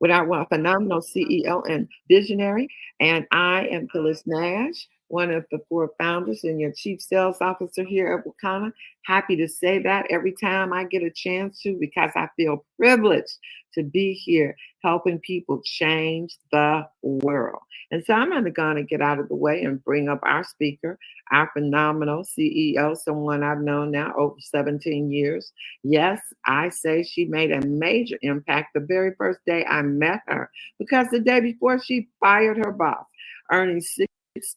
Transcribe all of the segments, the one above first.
with our phenomenal CEO and visionary. And I am Phyllis Nash, one of the four founders and your chief sales officer here at Wakanna. Happy to say that every time I get a chance to, because I feel privileged to be here helping people change the world. And so I'm going to get out of the way and bring up our speaker, our phenomenal CEO, someone I've known now over 17 years. Yes, I say she made a major impact the very first day I met her, because the day before she fired her boss, earning six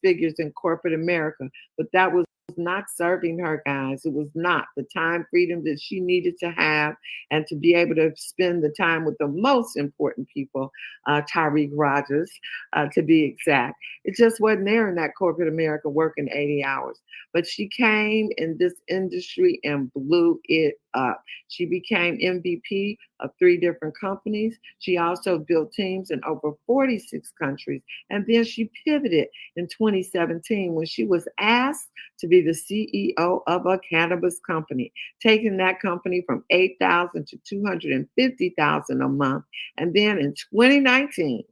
figures in corporate America. But that was not serving her, guys. It was not the time freedom that she needed to have and to be able to spend the time with the most important people, Tyreek Rogers, to be exact. It just wasn't there in that corporate America working 80 hours. But she came in this industry and blew it up. She became MVP of 3 different companies. She also built teams in over 46 countries. And then she pivoted in 2017 when she was asked to be the CEO of a cannabis company, taking that company from 8,000 to 250,000 a month. And then in 2019,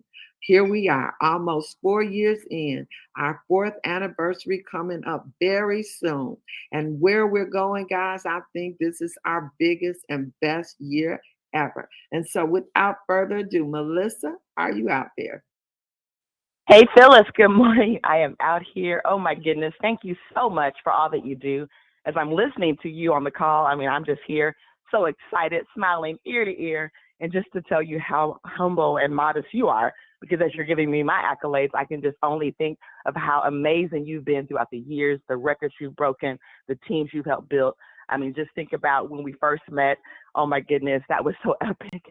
here we are, almost 4 years in, our fourth anniversary coming up very soon. And where we're going, guys, I think this is our biggest and best year ever. And so without further ado, Melissa, are you out there? Hey, Phyllis, good morning. I am out here. Oh, my goodness. Thank you so much for all that you do. As I'm listening to you on the call, I mean, I'm just here so excited, smiling ear to ear, and just to tell you how humble and modest you are, because as you're giving me my accolades, I can just only think of how amazing you've been throughout the years, the records you've broken, the teams you've helped build. I mean, just think about when we first met. Oh my goodness, that was so epic.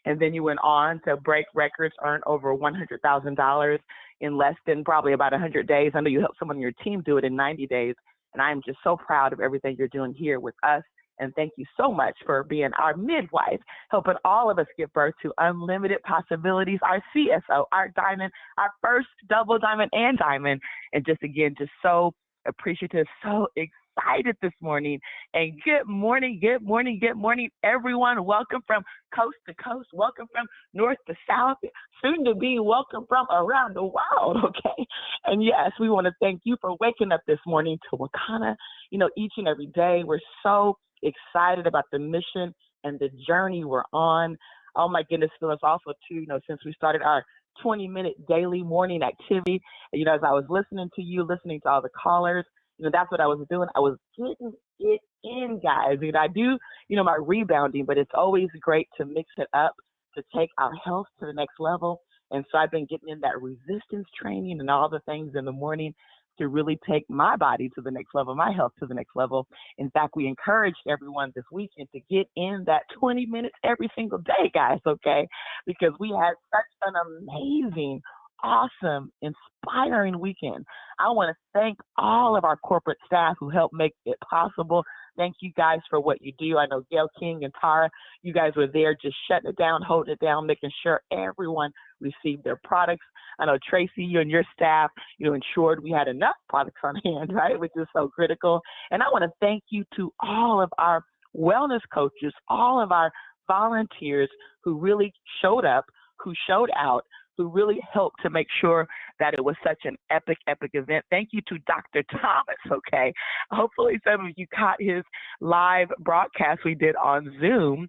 And then you went on to break records, earn over $100,000 in less than probably about 100 days. I know you helped someone on your team do it in 90 days. And I am just so proud of everything you're doing here with us. And thank you so much for being our midwife, helping all of us give birth to unlimited possibilities, our CSO, our diamond, our first double diamond and diamond. And just again, just so appreciative, so excited this morning. And good morning, good morning, good morning, everyone. Welcome from coast to coast. Welcome from north to south. Soon to be welcome from around the world, okay? And yes, we want to thank you for waking up this morning to Wakanna. You know, each and every day, we're so excited about the mission and the journey we're on. Oh my goodness, Phyllis, also too, you know, since we started our 20-minute daily morning activity, you know, as I was listening to you, listening to all the callers, you know, that's what I was doing. I was getting it in, guys. And I do, you know, my rebounding, but it's always great to mix it up, to take our health to the next level. And so I've been getting in that resistance training and all the things in the morning to really take my body to the next level, my health to the next level. In fact, we encouraged everyone this weekend to get in that 20 minutes every single day, guys, okay? Because we had such an amazing, awesome, inspiring weekend. I want to thank all of our corporate staff who helped make it possible. Thank you guys for what you do. I know Gail King and Tara, you guys were there just shutting it down, holding it down, making sure everyone received their products. I know Tracy, you and your staff, you know, ensured we had enough products on hand, right, which is so critical. And I want to thank you to all of our wellness coaches, all of our volunteers who really showed up, who showed out, who really helped to make sure that it was such an epic, epic event. Thank you to Dr. Thomas, okay? Hopefully some of you caught his live broadcast we did on Zoom.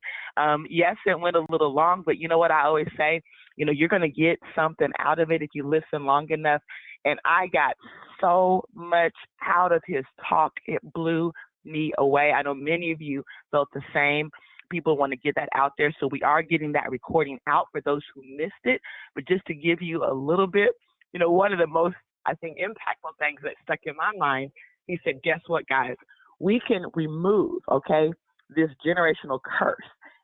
Yes, it went a little long, but you know what I always say? You know, you're going to get something out of it if you listen long enough. And I got so much out of his talk. It blew me away. I know many of you felt the same. People want to get that out there. So we are getting that recording out for those who missed it. But just to give you a little bit, you know, one of the most, I think, impactful things that stuck in my mind, he said, guess what, guys? We can remove, okay, this generational curse.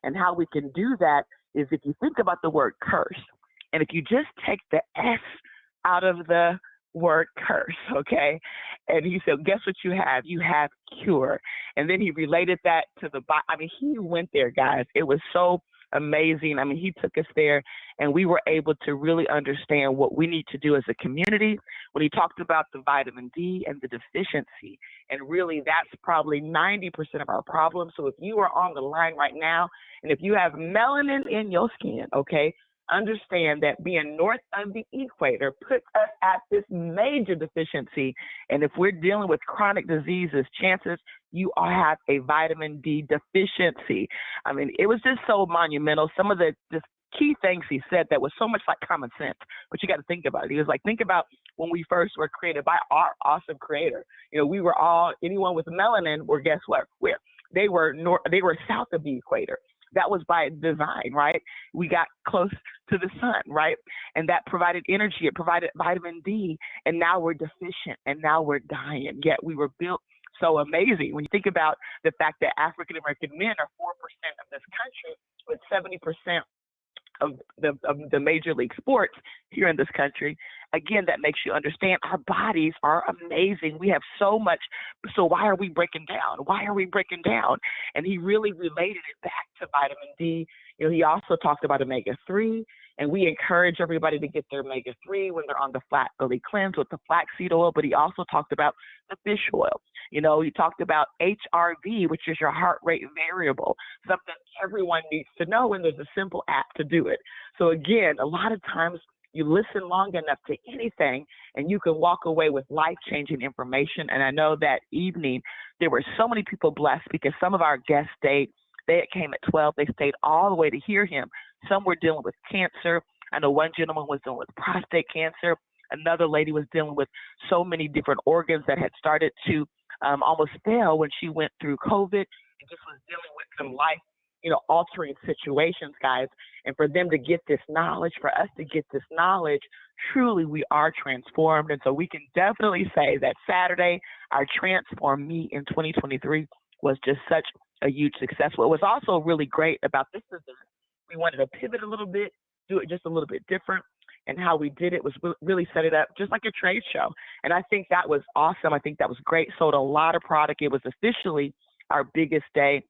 And how we can do that is if you think about the word curse, and if you just take the S out of the word curse, okay? And he said, guess what you have? You have cure. And then he related that to the Bible. I mean, he went there, guys. It was so amazing. I mean, he took us there, and we were able to really understand what we need to do as a community when he talked about the vitamin D and the deficiency. And really, that's probably 90% of our problem. So if you are on the line right now, and if you have melanin in your skin, okay, understand that being north of the equator puts us at this major deficiency. And if we're dealing with chronic diseases, chances you all have a vitamin D deficiency. I mean, it was just so monumental. Some of the just key things he said that was so much like common sense, but you got to think about it. He was like, think about when we first were created by our awesome creator. You know, we were all, anyone with melanin were, guess what? Where? They were south of the equator. That was by design, right? We got close to the sun, right? And that provided energy. It provided vitamin D. And now we're deficient and now we're dying. Yet we were built so amazing. When you think about the fact that African American men are 4% of this country, with 70% of the major league sports here in this country, again, that makes you understand our bodies are amazing. We have so much. So why are we breaking down? Why are we breaking down? And he really related it back to vitamin D. You know, he also talked about omega-3, and we encourage everybody to get their omega-3 when they're on the flat belly cleanse with the flaxseed oil. But he also talked about the fish oil. You know, he talked about HRV, which is your heart rate variable, something everyone needs to know, and there's a simple app to do it. So again, a lot of times you listen long enough to anything and you can walk away with life-changing information. And I know that evening there were so many people blessed because some of our guests stayed. They came at 12. They stayed all the way to hear him. Some were dealing with cancer. I know one gentleman was dealing with prostate cancer. Another lady was dealing with so many different organs that had started to almost fail when she went through COVID and just was dealing with some life, altering situations, guys. And for them to get this knowledge, for us to get this knowledge, truly we are transformed. And so we can definitely say that Saturday, our Transform Me in 2023 was just such a huge success. What was also really great about this event, we wanted to pivot a little bit, do it just a little bit different. And how we did it was really set it up just like a trade show. And I think that was awesome. I think that was great. Sold a lot of product. It was officially our biggest day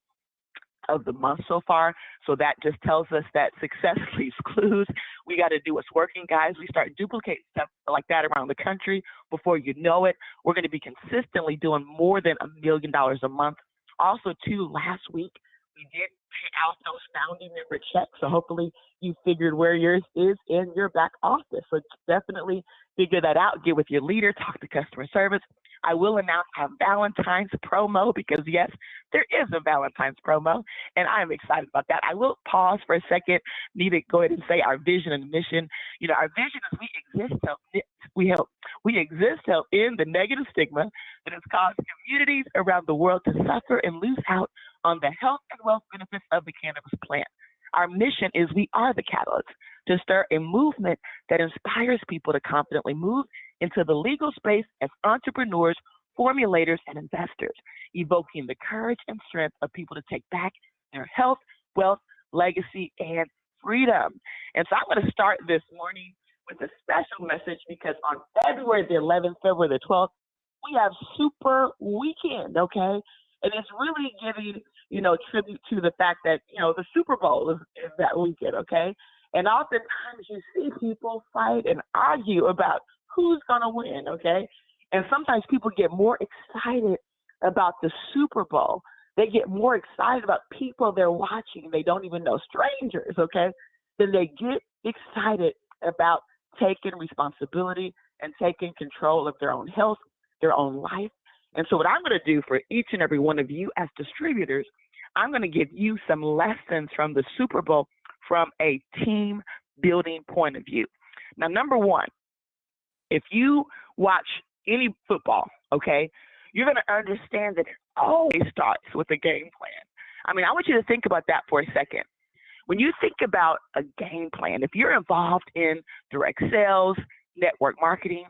of the month so far. So that just tells us that success leaves clues. We got to do what's working, guys. We start duplicating stuff like that around the country. Before you know it, we're going to be consistently doing more than $1 million a month. Also, too, last week, we did pay out those founding member checks. So hopefully you figured where yours is in your back office. So definitely figure that out. Get with your leader, talk to customer service. I will announce our Valentine's promo because, yes, there is a Valentine's promo, and I am excited about that. I will pause for a second, need to go ahead and say our vision and mission. Our vision is we exist to help end the negative stigma that has caused communities around the world to suffer and lose out on the health and wealth benefits of the cannabis plant. Our mission is we are the catalyst to start a movement that inspires people to confidently move into the legal space as entrepreneurs, formulators, and investors, evoking the courage and strength of people to take back their health, wealth, legacy, and freedom. And so I'm going to start this morning with a special message because on February the 11th, February the 12th, we have Super Weekend, okay? And it's really giving, tribute to the fact that, the Super Bowl is that weekend, okay? And oftentimes you see people fight and argue about who's going to win, okay? And sometimes people get more excited about the Super Bowl. They get more excited about people they're watching. They don't even know, strangers, okay? Then they get excited about taking responsibility and taking control of their own health, their own life. And so what I'm going to do for each and every one of you as distributors, I'm going to give you some lessons from the Super Bowl from a team building point of view. Now, number one, if you watch any football, okay, you're going to understand that it always starts with a game plan. I mean, I want you to think about that for a second. When you think about a game plan, if you're involved in direct sales, network marketing,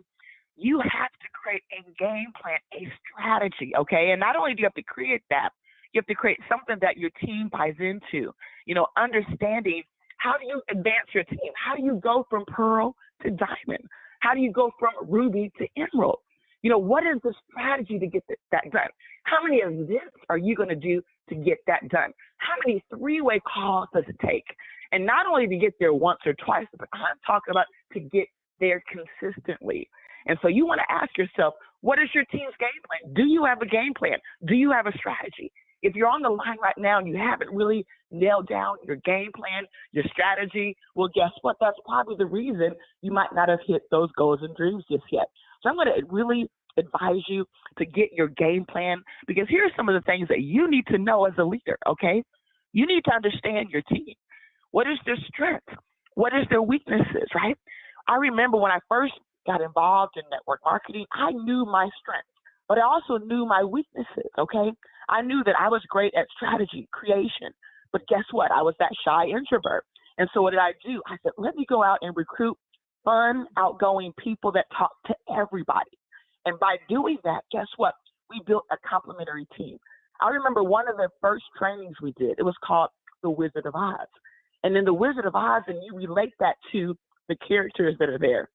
you have to create a game plan, a strategy, okay? And not only do you have to create that, you have to create something that your team buys into, understanding how do you advance your team? How do you go from pearl to diamond? How do you go from ruby to emerald? What is the strategy to get that done? How many events are you going to do to get that done? How many three-way calls does it take? And not only to get there once or twice, but I'm talking about to get there consistently. And so you want to ask yourself, what is your team's game plan? Do you have a game plan? Do you have a strategy? If you're on the line right now and you haven't really nailed down your game plan, your strategy, well, guess what? That's probably the reason you might not have hit those goals and dreams just yet. So I'm going to really advise you to get your game plan, because here are some of the things that you need to know as a leader, okay? You need to understand your team. What is their strength? What is their weaknesses, right? I remember when I first got involved in network marketing, I knew my strengths, but I also knew my weaknesses, okay? I knew that I was great at strategy, creation, but guess what? I was that shy introvert. And so what did I do? I said, let me go out and recruit fun, outgoing people that talk to everybody. And by doing that, guess what? We built a complementary team. I remember one of the first trainings we did, it was called The Wizard of Oz. And in The Wizard of Oz, and you relate that to the characters that are there.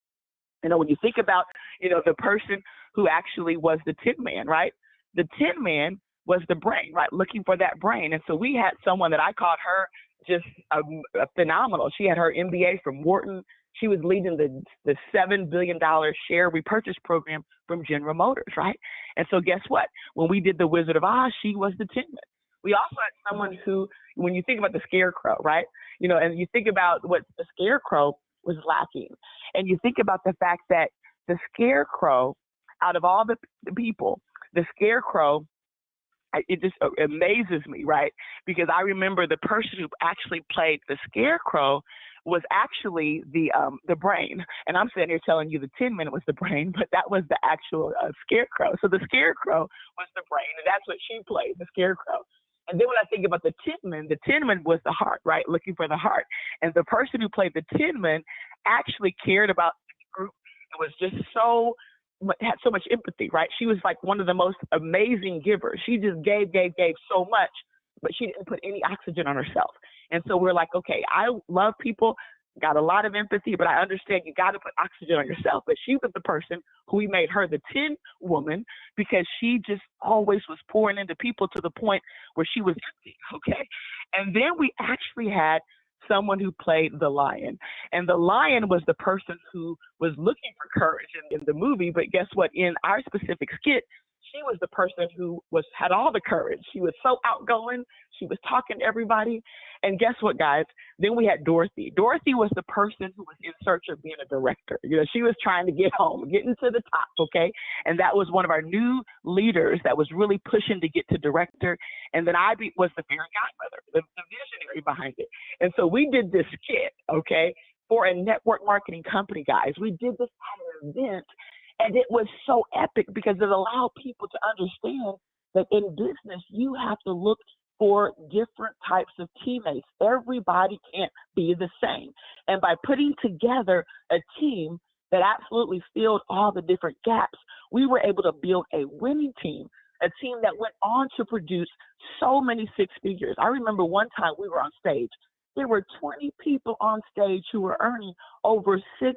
You know, when you think about, the person who actually was the Tin Man, right? The Tin Man was the brain, right? Looking for that brain. And so we had someone that I called her just a phenomenal. She had her MBA from Wharton. She was leading the $7 billion share repurchase program from General Motors, right? And so guess what? When we did The Wizard of Oz, she was the Tin Man. We also had someone who, when you think about the Scarecrow, right? And you think about what the Scarecrow was lacking. And you think about the fact that the Scarecrow, out of all the people, the Scarecrow, it just amazes me, right? Because I remember the person who actually played the Scarecrow was actually the brain. And I'm sitting here telling you the Tin Man was the brain, but that was the actual Scarecrow. So the Scarecrow was the brain, and that's what she played, the Scarecrow. And then when I think about the Tin Man was the heart, right? Looking for the heart. And the person who played the Tin Man actually cared about the group. It was just had so much empathy, right? She was like one of the most amazing givers. She just gave so much, but she didn't put any oxygen on herself. And so we're like, okay, I love people, got a lot of empathy, but I understand you got to put oxygen on yourself. But she was the person who we made her the Tin Woman, because she just always was pouring into people to the point where she was empty, okay? And then we actually had someone who played the lion. And the lion was the person who was looking for courage in the movie. But guess what? In our specific skit, she was the person who had all the courage. She was so outgoing. She was talking to everybody. And guess what, guys? Then we had Dorothy. Dorothy was the person who was in search of being a director. She was trying to get home, getting to the top, okay? And that was one of our new leaders that was really pushing to get to director. And then I was the fairy godmother, the visionary behind it. And so we did this skit, okay, for a network marketing company, guys. We did this at an event. And it was so epic because it allowed people to understand that in business, you have to look for different types of teammates. Everybody can't be the same. And by putting together a team that absolutely filled all the different gaps, we were able to build a winning team, a team that went on to produce so many six figures. I remember one time we were on stage. There were 20 people on stage who were earning over $6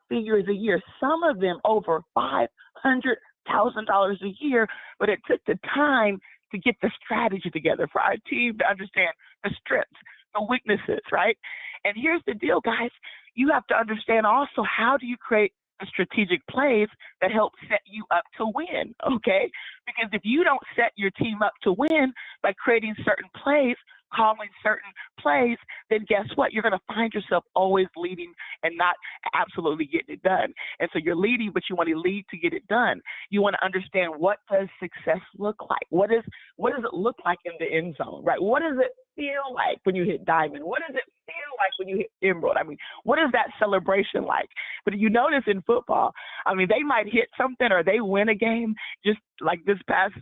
figures a year, some of them over $500,000 a year, but it took the time to get the strategy together for our team to understand the strengths, the weaknesses, right? And here's the deal, guys. You have to understand also, how do you create the strategic plays that help set you up to win, okay? Because if you don't set your team up to win by creating certain plays, calling certain plays, then guess what? You're going to find yourself always leading and not absolutely getting it done. And so you're leading, but you want to lead to get it done. You want to understand, what does success look like? What does it look like in the end zone, right? What does it feel like when you hit diamond? What does it feel like when you hit emerald? I mean, what is that celebration like? But you notice in football, I mean, they might hit something or they win a game, just like this past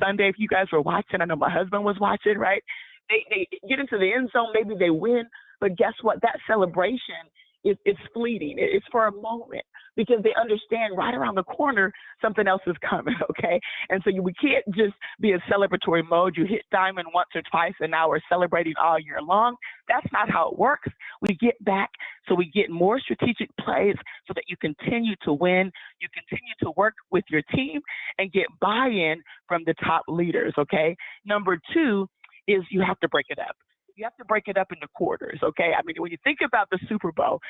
Sunday, if you guys were watching. I know my husband was watching, right? They get into the end zone, maybe they win, but guess what? That celebration is fleeting. It's for a moment, because they understand right around the corner something else is coming, okay? And so we can't just be in celebratory mode. You hit diamond once or twice, and now we're celebrating all year long. That's not how it works. We get back, so we get more strategic plays so that you continue to win. You continue to work with your team and get buy-in from the top leaders, okay? Number two is you have to break it up. you have to break it up into quarters, okay? I mean, when you think about the Super Bowl,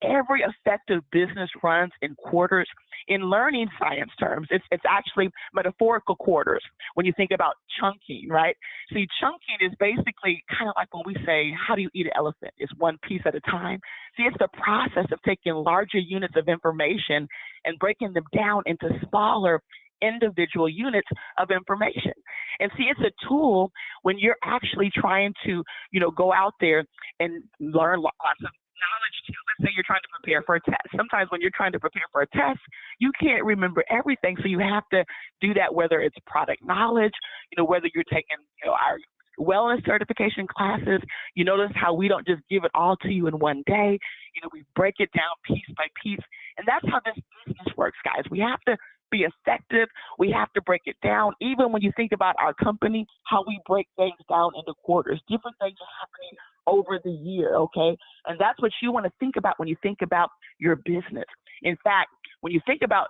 every effective business runs in quarters. In learning science terms, it's actually metaphorical quarters when you think about chunking, right? See, chunking is basically kind of like when we say, how do you eat an elephant? It's one piece at a time. See, it's the process of taking larger units of information and breaking them down into smaller individual units of information. And see, it's a tool when you're actually trying to, go out there and learn lots of knowledge too. Let's say you're trying to prepare for a test. Sometimes when you're trying to prepare for a test, you can't remember everything. So you have to do that, whether it's product knowledge, whether you're taking, our wellness certification classes. You notice how we don't just give it all to you in one day. We break it down piece by piece. And that's how this business works, guys. We have to be effective. We have to break it down. Even when you think about our company, how we break things down into quarters, different things are happening over the year, okay? And that's what you want to think about when you think about your business. In fact, when you think about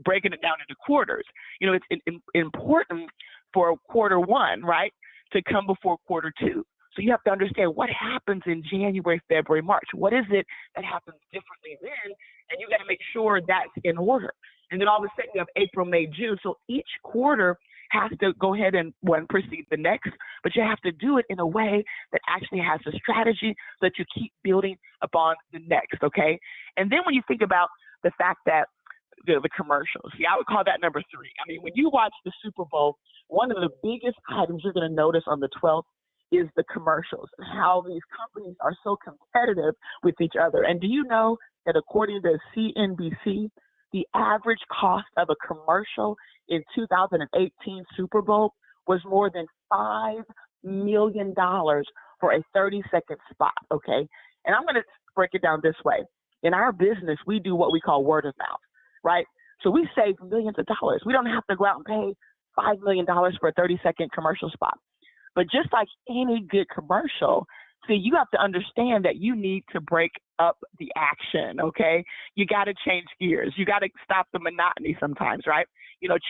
breaking it down into quarters, it's important for quarter one, right, to come before quarter two. So you have to understand what happens in January, February, March. What is it that happens differently then? And you got to make sure that's in order. And then all of a sudden you have April, May, June. So each quarter has to go ahead and one precede the next, but you have to do it in a way that actually has a strategy so that you keep building upon the next, okay? And then when you think about the fact that the commercials, see, I would call that number 3. I mean, when you watch the Super Bowl, one of the biggest items you're going to notice on the 12th is the commercials and how these companies are so competitive with each other. And do you know that according to CNBC, the average cost of a commercial in 2018 Super Bowl was more than $5 million for a 30-second spot, okay? And I'm going to break it down this way. In our business, we do what we call word of mouth, right? So we save millions of dollars. We don't have to go out and pay $5 million for a 30-second commercial spot. But just like any good commercial, see, you have to understand that you need to break up the action, okay? You got to change gears. You got to stop the monotony sometimes, right?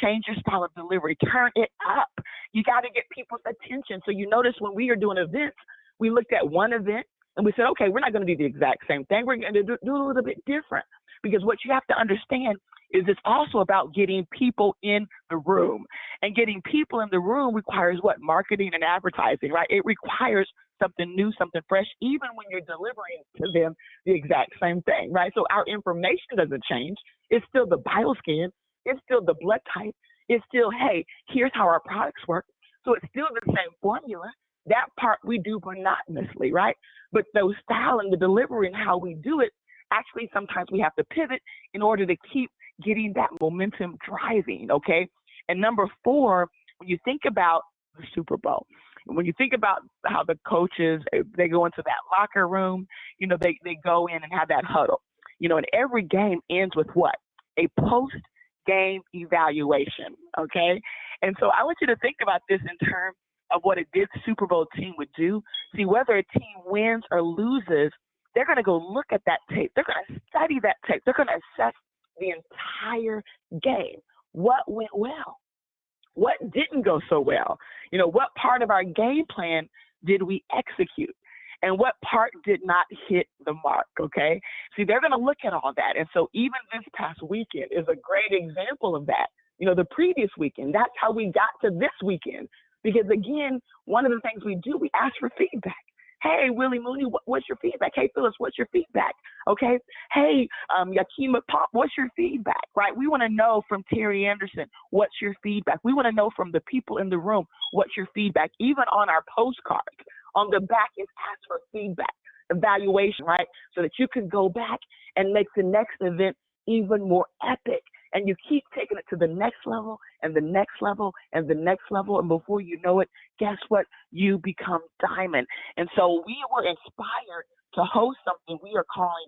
Change your style of delivery. Turn it up. You got to get people's attention. So you notice when we are doing events, we looked at one event and we said, okay, we're not going to do the exact same thing. We're going to do a little bit different, because what you have to understand is it's also about getting people in the room. And getting people in the room requires what? Marketing and advertising, right? It requires something new, something fresh, even when you're delivering to them the exact same thing, right? So our information doesn't change. It's still the bioscan. It's still the blood type. It's still, hey, here's how our products work. So it's still the same formula. That part we do monotonously, right? But the style and the delivery and how we do it, actually sometimes we have to pivot in order to keep getting that momentum driving, okay? And number 4, when you think about the Super Bowl, when you think about how the coaches, they go into that locker room, they go in and have that huddle, and every game ends with what? A post-game evaluation, okay? And so I want you to think about this in terms of what a good Super Bowl team would do. See, whether a team wins or loses, they're going to go look at that tape. They're going to study that tape. They're going to assess the entire game. What went well? What didn't go so well? What part of our game plan did we execute? And what part did not hit the mark, okay? See, they're going to look at all that. And so even this past weekend is a great example of that. The previous weekend, that's how we got to this weekend. Because again, one of the things we do, we ask for feedback. Hey, Willie Mooney, what's your feedback? Hey, Phyllis, what's your feedback? Okay. Hey, Yakima Pop, what's your feedback? Right? We want to know from Terry Anderson, what's your feedback? We want to know from the people in the room, what's your feedback? Even on our postcards, on the back is ask for feedback, evaluation, right? So that you can go back and make the next event even more epic. And you keep taking it to the next level and the next level and the next level. And before you know it, guess what? You become diamond. And so we were inspired to host something we are calling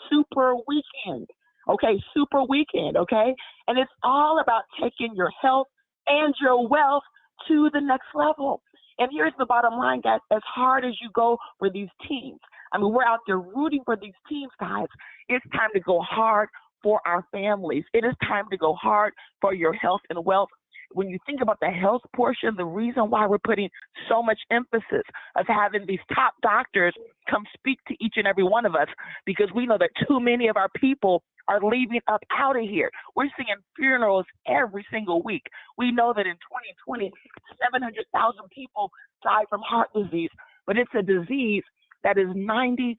Super Weekend. Okay, Super Weekend, okay? And it's all about taking your health and your wealth to the next level. And here's the bottom line, guys. As hard as you go for these teams, I mean, we're out there rooting for these teams, guys. It's time to go hard for our families. It is time to go hard for your health and wealth When you think about the health portion, the reason why we're putting so much emphasis of having these top doctors come speak to each and every one of us, because we know that too many of our people are leaving up out of here. We're seeing funerals every single week. We know that in 2020, 700,000 people died from heart disease, but it's a disease that is 90%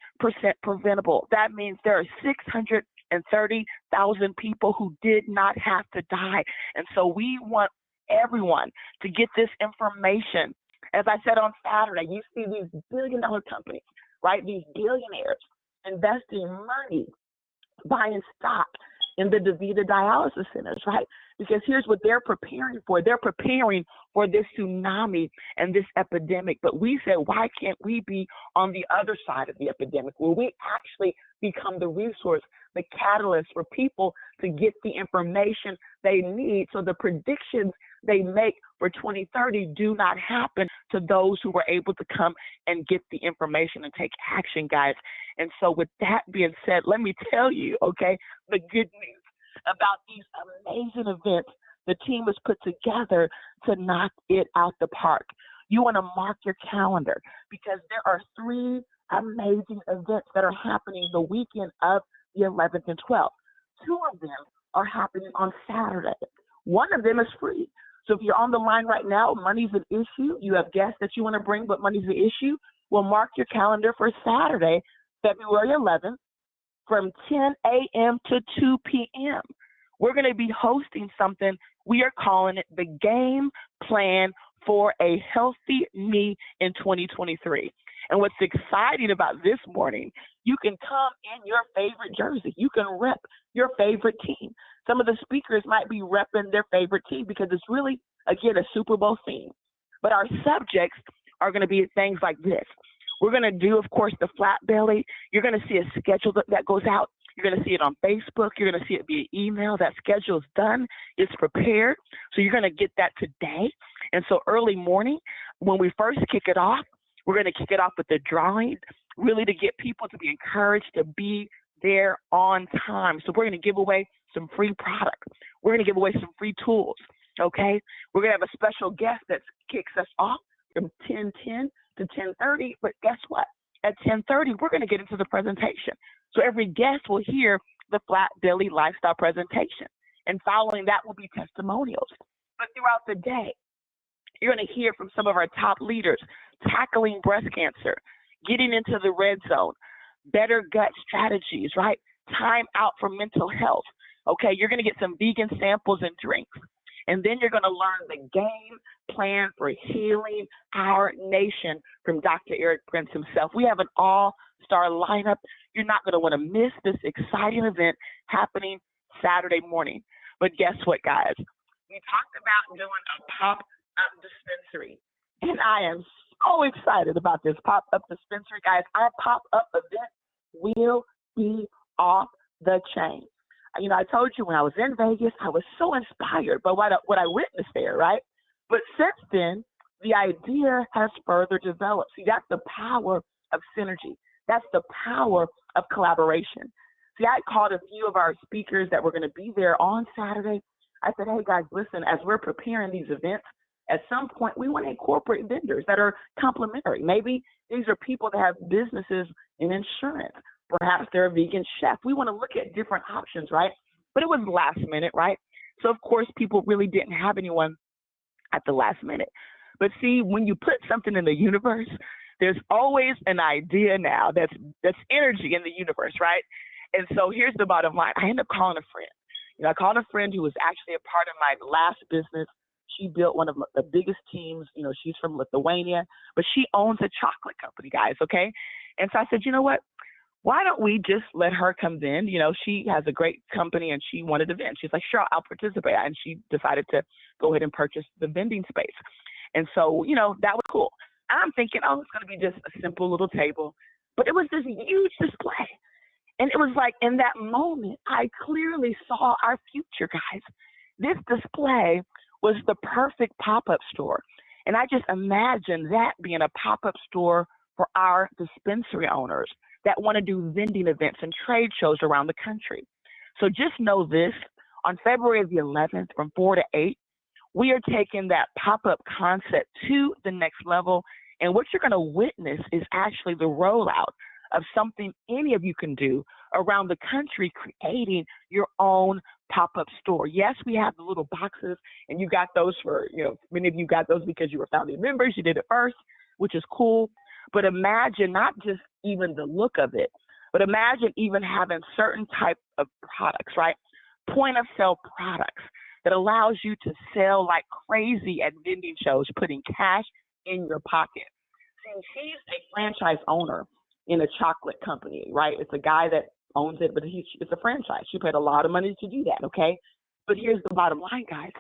preventable. That means there are 630,000 people who did not have to die. And so we want everyone to get this information. As I said on Saturday, you see these billion-dollar companies, right? These billionaires investing money, buying stock in the DaVita dialysis centers, right? Because here's what they're preparing for. They're preparing for this tsunami and this epidemic. But we said, why can't we be on the other side of the epidemic, where we actually become the resource, the catalyst for people to get the information they need, so the predictions they make for 2030 do not happen to those who were able to come and get the information and take action, guys. And so with that being said, let me tell you, okay, the good news about these amazing events the team has put together to knock it out the park. You want to mark your calendar, because there are 3 amazing events that are happening the weekend of the 11th and 12th. 2 of them are happening on Saturday. 1 of them is free. So if you're on the line right now, money's an issue, you have guests that you want to bring, but money's an issue, well, mark your calendar for Saturday, February 11th, from 10 a.m. to 2 p.m. We're going to be hosting something. We are calling it the Game Plan for a Healthy Me in 2023. And what's exciting about this morning, you can come in your favorite jersey. You can rep your favorite team. Some of the speakers might be repping their favorite team, because it's really, again, a Super Bowl theme. But our subjects are going to be things like this. We're going to do, of course, the flat belly. You're going to see a schedule that goes out. You're going to see it on Facebook. You're going to see it via email. That schedule is done. It's prepared. So you're going to get that today. And so early morning, when we first kick it off, we're going to kick it off with the drawing, really to get people to be encouraged to be there on time. So we're going to give away some free product. We're going to give away some free tools, okay? We're going to have a special guest that kicks us off from 10:10 to 10:30. But guess what? At 10:30, we're going to get into the presentation. So every guest will hear the Flat Belly Lifestyle presentation. And following that will be testimonials. But throughout the day, you're going to hear from some of our top leaders tackling breast cancer, getting into the red zone, better gut strategies, right? Time out for mental health. Okay, you're going to get some vegan samples and drinks. And then you're going to learn the game plan for healing our nation from Dr. Eric Prince himself. We have an all-star lineup. You're not going to want to miss this exciting event happening Saturday morning. But guess what, guys? We talked about doing a pop-up dispensary. And I am so excited about this pop-up dispensary, guys. Our pop-up event will be off the chain. You know, I told you when I was in Vegas, I was so inspired by what I witnessed there, right? But since then, the idea has further developed. See, that's the power of synergy. That's the power of collaboration. See, I called a few of our speakers that were going to be there on Saturday. I said, hey, guys, listen, as we're preparing these events, at some point, we want to incorporate vendors that are complementary. Maybe these are people that have businesses in insurance. Perhaps they're a vegan chef. We want to look at different options, right? But it was last minute, right? So, of course, people really didn't have anyone at the last minute. But see, when you put something in the universe, there's always an idea now that's energy in the universe, right? And so here's the bottom line. I ended up calling a friend. You know, I called a friend who was actually a part of my last business. She built one of the biggest teams. You know, she's from Lithuania, but she owns a chocolate company, guys, okay? And so I said, you know what? Why don't we just let her come in? You know, she has a great company and she wanted to vend. She's like, sure, I'll participate. And she decided to go ahead and purchase the vending space. And so, you know, that was cool. I'm thinking, oh, it's going to be just a simple little table. But it was this huge display. And it was like in that moment, I clearly saw our future, guys. This display was the perfect pop-up store. And I just imagined that being a pop-up store for our dispensary owners that want to do vending events and trade shows around the country. So just know this, on February the 11th from 4 to 8, We are taking that pop-up concept to the next level. And what you're going to witness is actually the rollout of something any of you can do around the country, creating your own pop-up store. Yes, we have the little boxes, and you got those for, many of you got those because you were founding members. You did it first, which is cool. But imagine not just even the look of it, but imagine even having certain type of products, right? Point of sale products that allows you to sell like crazy at vending shows, putting cash in your pocket. See, she's a franchise owner in a chocolate company, right? It's a guy that owns it, but it's a franchise. She paid a lot of money to do that, okay? But here's the bottom line, guys.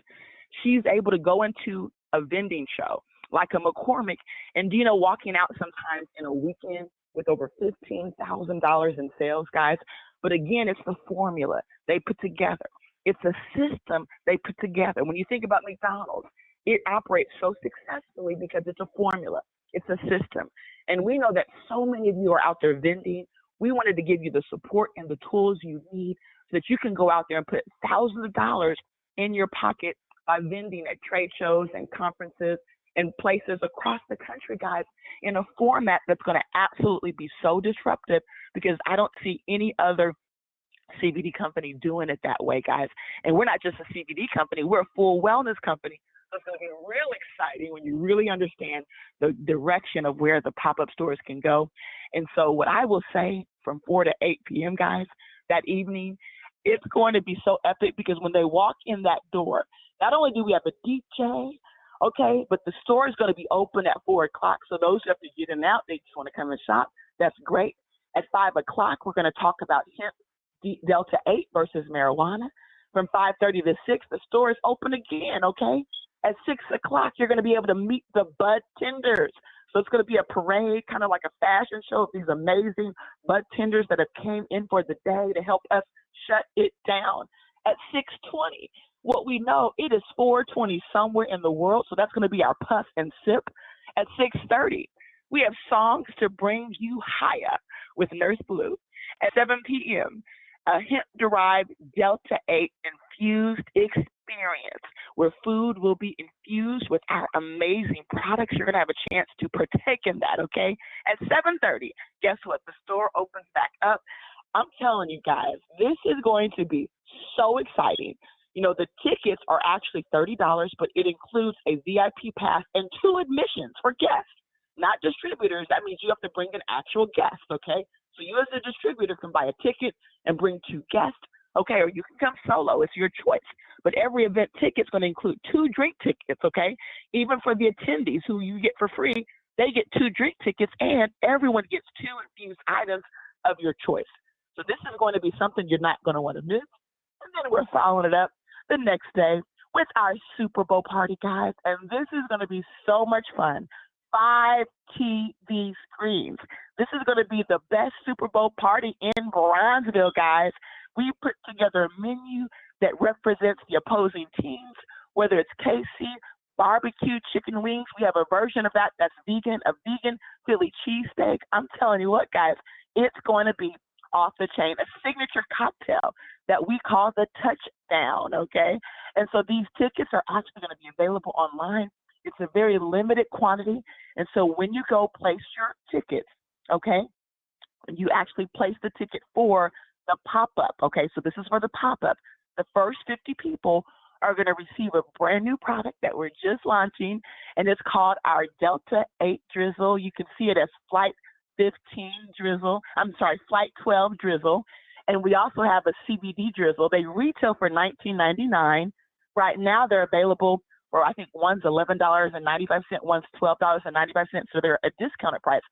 She's able to go into a vending show like a McCormick and, walking out sometimes in a weekend with over $15,000 in sales, guys. But again, it's the formula they put together. It's a system they put together. When you think about McDonald's, it operates so successfully because it's a formula. It's a system. And we know that so many of you are out there vending. We wanted to give you the support and the tools you need so that you can go out there and put thousands of dollars in your pocket by vending at trade shows and conferences and places across the country, guys, in a format that's going to absolutely be so disruptive, because I don't see any other CBD company doing it that way, guys. And we're not just a CBD company, we're a full wellness company. So it's going to be real exciting when you really understand the direction of where the pop-up stores can go. And so what I will say, from 4 to 8 p.m., guys, that evening, it's going to be so epic, because when they walk in that door, not only do we have a DJ, okay, but the store is going to be open at 4 o'clock. So those who have to get in and out, they just want to come and shop. That's great. At 5 o'clock, we're going to talk about hemp Delta 8 versus marijuana. From 5:30 to 6, the store is open again, okay? At 6 o'clock, you're going to be able to meet the bud tenders. So it's going to be a parade, kind of like a fashion show of these amazing bud tenders that have came in for the day to help us shut it down. At 6:20, what we know, it is 4:20 somewhere in the world, so that's going to be our puff and sip. At 6:30, we have songs to bring you higher with Nurse Blue. At 7 p.m., a hemp-derived Delta 8 infused experience where food will be infused with our amazing products. You're going to have a chance to partake in that, okay? At 7:30, guess what? The store opens back up. I'm telling you guys, this is going to be so exciting. The tickets are actually $30, but it includes a VIP pass and 2 admissions for guests, not distributors. That means you have to bring an actual guest, okay? So you as a distributor can buy a ticket and bring 2 guests, okay? Or you can come solo. It's your choice. But every event ticket is going to include 2 drink tickets, okay? Even for the attendees who you get for free, they get 2 drink tickets, and everyone gets 2 infused items of your choice. So this is going to be something you're not going to want to miss. And then we're following it up the next day with our Super Bowl party, guys. And this is going to be so much fun. 5 TV screens. This is going to be the best Super Bowl party in Bronzeville, guys. We put together a menu that represents the opposing teams, whether it's KC, barbecue chicken wings. We have a version of that that's vegan, a vegan Philly cheesesteak. I'm telling you what, guys, it's going to be off the chain, a signature cocktail that we call the Touchdown, okay? And so these tickets are actually going to be available online. It's a very limited quantity. And so when you go place your tickets, okay, you actually place the ticket for the pop-up, okay? So this is for the pop-up. The first 50 people are going to receive a brand new product that we're just launching, and it's called our Delta 8 Drizzle. You can see it as Flight 12 Drizzle. And we also have a CBD Drizzle. They retail for $19.99. Right now they're available for, I think one's $11.95, one's $12.95. So they're a discounted price.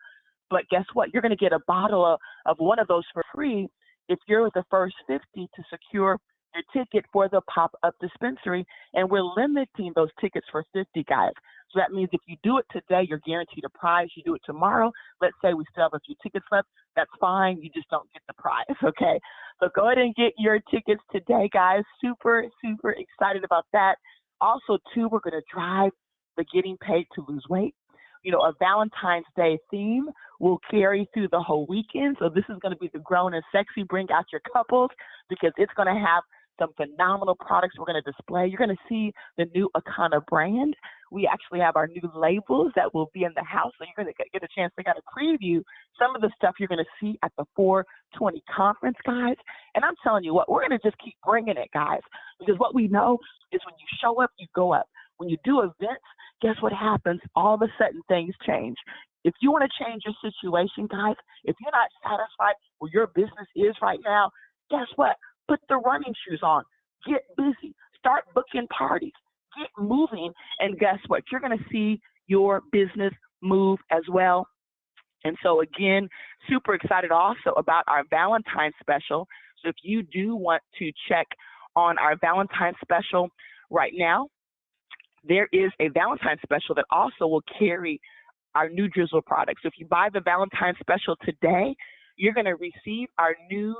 But guess what? You're going to get a bottle of one of those for free if you're the first 50 to secure your ticket for the pop-up dispensary. And we're limiting those tickets for 50, guys. So that means if you do it today, you're guaranteed a prize. You do it tomorrow, let's say we still have a few tickets left, that's fine. You just don't get the prize, okay? So go ahead and get your tickets today, guys. Super, super excited about that. Also, too, we're going to drive the Getting Paid to Lose Weight. A Valentine's Day theme will carry through the whole weekend. So this is going to be the Grown and Sexy. Bring out your couples, because it's going to have some phenomenal products we're going to display. You're going to see the new Wakanna brand. We actually have our new labels that will be in the house, so you're going to get a chance to kind of preview some of the stuff you're going to see at the 420 conference, guys. And I'm telling you what, we're going to just keep bringing it, guys, because what we know is when you show up, you go up. When you do events, guess what happens? All of a sudden, things change. If you want to change your situation, guys, if you're not satisfied where your business is right now, guess what? Put the running shoes on. Get busy. Start booking parties. Get moving. And guess what? You're going to see your business move as well. And so, again, super excited also about our Valentine's special. So if you do want to check on our Valentine's special right now, there is a Valentine's special that also will carry our new Drizzle products. So if you buy the Valentine's special today, you're going to receive our new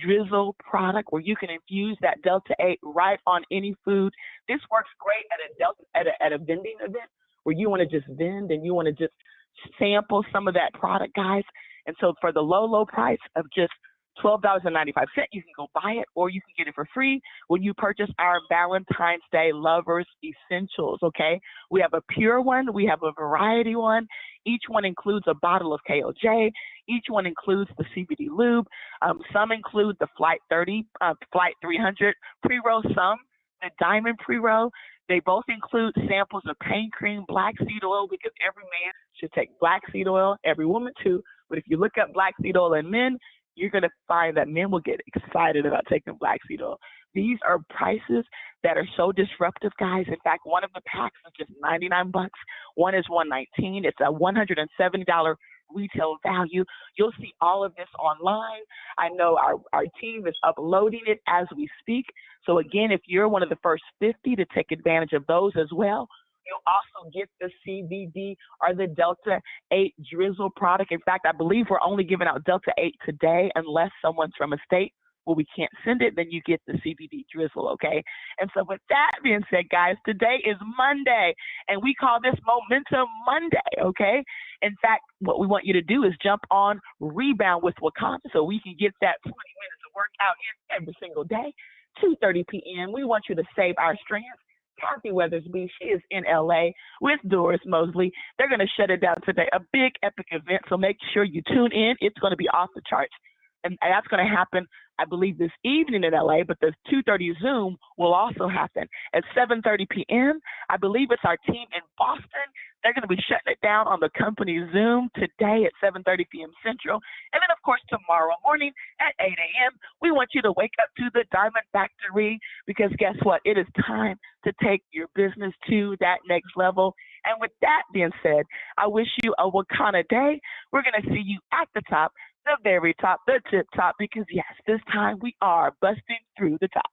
Drizzle product where you can infuse that Delta 8 right on any food. This works great at a vending event where you want to just vend and you want to just sample some of that product, guys. And so for the low price of just $12.95, you can go buy it, or you can get it for free when you purchase our Valentine's Day Lovers Essentials, okay? We have a pure one. We have a variety one. Each one includes a bottle of KOJ. Each one includes the CBD lube. Some include the Flight 300 pre-roll, some the Diamond pre-roll. They both include samples of pain cream, black seed oil, because every man should take black seed oil, every woman too. But if you look up black seed oil in men, you're going to find that men will get excited about taking black seed oil. These are prices that are so disruptive, guys. In fact, one of the packs is just $99. One is $119. It's a $170 retail value. You'll see all of this online. I know our team is uploading it as we speak. So again, if you're one of the first 50 to take advantage of those as well, you'll also get the CBD or the Delta 8 Drizzle product. In fact, I believe we're only giving out Delta 8 today unless someone's from a state where we can't send it, then you get the CBD Drizzle, okay? And so with that being said, guys, today is Monday, and we call this Momentum Monday, okay? In fact, what we want you to do is jump on Rebound with Wakanna so we can get that 20 minutes of workout in every single day, 2:30 p.m. We want you to save our strength. Kathy Weathersby, she is in LA with Doris Mosley. They're going to shut it down today, a big epic event, so make sure you tune in. It's going to be off the charts. And that's going to happen, I believe, this evening in LA, but the 2:30 Zoom will also happen at 7:30 p.m. I believe it's our team in Boston. They're going to be shutting it down on the company Zoom today at 7:30 p.m. Central. And then, of course, tomorrow morning at 8 a.m., we want you to wake up to the Diamond Factory because guess what? It is time to take your business to that next level. And with that being said, I wish you a Wakanna day. We're going to see you at the top, the very top, the tip top, because yes, this time we are busting through the top.